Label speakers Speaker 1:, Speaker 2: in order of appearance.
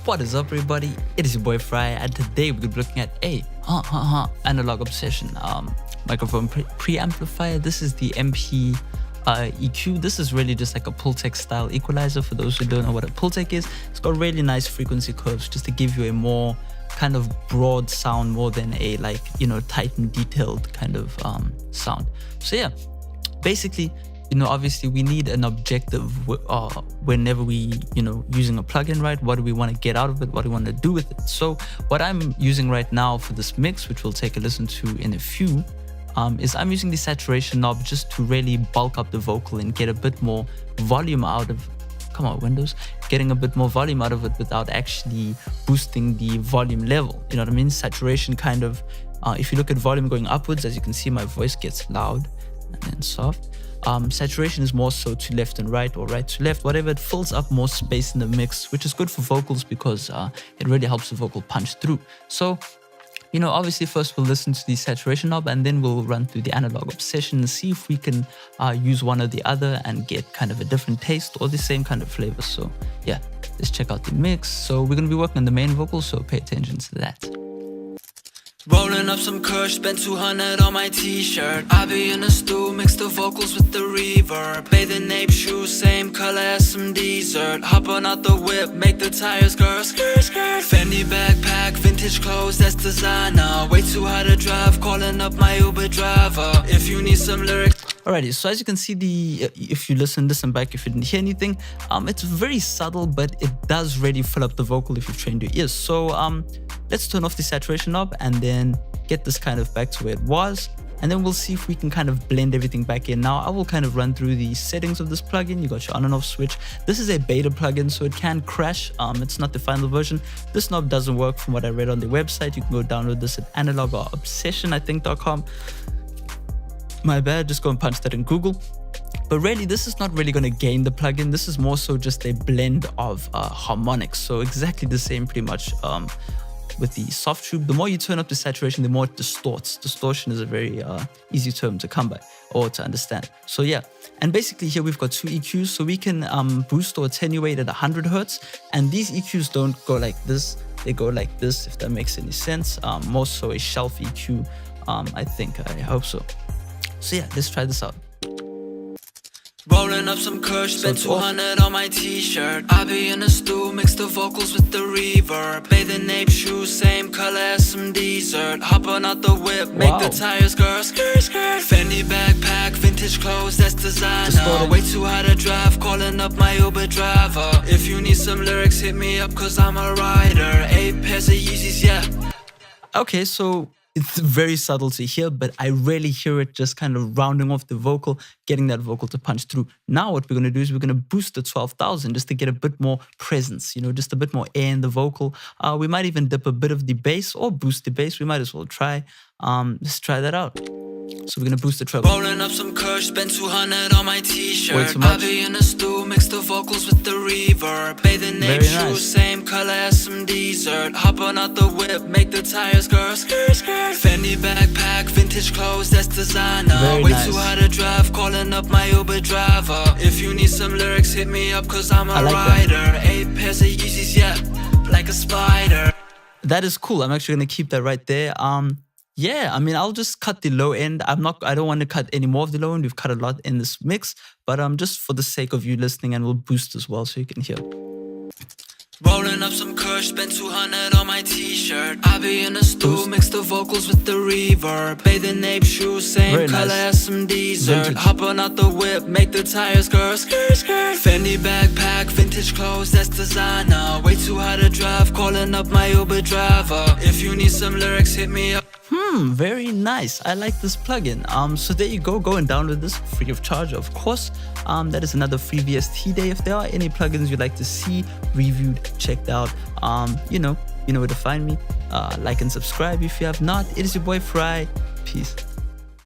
Speaker 1: What is up, everybody? It is your boy Farai, and today we're looking at a analog obsession microphone preamplifier. This is the MPReq. This is really just like a Pultec style equalizer. For those who don't know what a Pultec is, it's got really nice frequency curves just to give you a more kind of broad sound more than a tight and detailed kind of sound. So yeah, basically, obviously we need an objective whenever we, using a plugin, right? What do we want to get out of it? What do we want to do with it? So what I'm using right now for this mix, which we'll take a listen to in a few, is I'm using the saturation knob just to really bulk up the vocal and get a bit more volume out of, getting a bit more volume out of it without actually boosting the volume level. You know what I mean? Saturation kind of, if you look at volume going upwards, as you can see, my voice gets loud and then soft. Saturation is more so to left and right, or right to left, whatever. It fills up more space in the mix, which is good for vocals because it really helps the vocal punch through. So, obviously first we'll listen to the saturation knob and then we'll run through the analog obsession and see if we can use one or the other and get kind of a different taste or the same kind of flavor. So yeah, let's check out the mix. So we're going to be working on the main vocal, so pay attention to that.
Speaker 2: Rolling up some kush, spent 200 on my t-shirt. I be in a stew, mix the vocals with the reverb. Bathing ape shoes, same color as some dessert. Hopping out the whip, make the tires girl skirt skirt. Fendi backpack, vintage clothes, that's designer. Way too high to drive, calling up my Uber driver. If you need some lyrics.
Speaker 1: Alrighty, so as you can see, if you listen back, if you didn't hear anything, it's very subtle, but it does really fill up the vocal if you've trained your ears. So let's turn off the saturation knob and then get this kind of back to where it was, and then we'll see if we can kind of blend everything back in. Now I will kind of run through the settings of this plugin. You got your on and off switch. This is a beta plugin, so it can crash. It's not the final version. This knob doesn't work from what I read on the website. You can go download this at analogobsession.com. My bad, just go and punch that in Google. But really, this is not really going to gain the plugin. This is more so just a blend of harmonics. So exactly the same pretty much with the soft tube. The more you turn up the saturation, the more it distorts. Distortion is a very easy term to come by or to understand. So yeah, and basically here we've got two EQs. So we can boost or attenuate at 100 Hertz. And these EQs don't go like this. They go like this, if that makes any sense. More so a shelf EQ, I hope so. So yeah, let's try this out.
Speaker 2: Rolling up some kush, spent 200 on my t-shirt. I be in a stew, mix the vocals with the reverb. Bathing ape shoes, same color as some dessert. Hopping out the whip, make the tires girl skirt skirt. Fendi backpack, vintage clothes, that's designer. Way too high to drive, calling up my Uber driver. If you need some lyrics, hit me up cause I'm a rider. 8 pairs of Yeezys, yeah.
Speaker 1: Okay, so it's very subtle to hear, but I really hear it just kind of rounding off the vocal, getting that vocal to punch through. Now what we're going to do is we're going to boost the 12,000 just to get a bit more presence, just a bit more air in the vocal. We might even dip a bit of the bass or boost the bass. We might as well try. Let's try that out. So we're going to boost the treble.
Speaker 2: Rolling up some kush, spent 200 on my t-shirt. I be in a stew, mix the vocals with the reverb. Bathing ape shoes, same color as some dessert. Hopping out the whip, make the tires girl skirt skirt. Fendi backpack, vintage clothes, that's designer. Way too high to drive, calling up my Uber driver. If you need some lyrics, hit me up cause I'm a rider. 8 pairs of Yeezys, yeah, like a spider.
Speaker 1: That is cool. I'm actually going to keep that right there. Yeah, I'll just cut the low end. I don't want to cut any more of the low end. We've cut a lot in this mix, but just for the sake of you listening, and we'll boost as well so you can hear.
Speaker 2: Rolling up some kush, spent 200 on my t-shirt. I be in a stew, mix the vocals with the reverb. Bathing ape shoes, same color as some dessert. Hopping out the whip, make the tires girl skirt skirt. Fendi backpack, vintage clothes, that's designer. Way too high to drive, calling up my Uber driver. If you need some lyrics, hit me up.
Speaker 1: Very nice. I like this plugin. So there you go and download this free of charge, of course. That is another free VST day. If there are any plugins you'd like to see reviewed, checked out, you know where to find me. Like and subscribe if you have not. It is your boy Farai. Peace.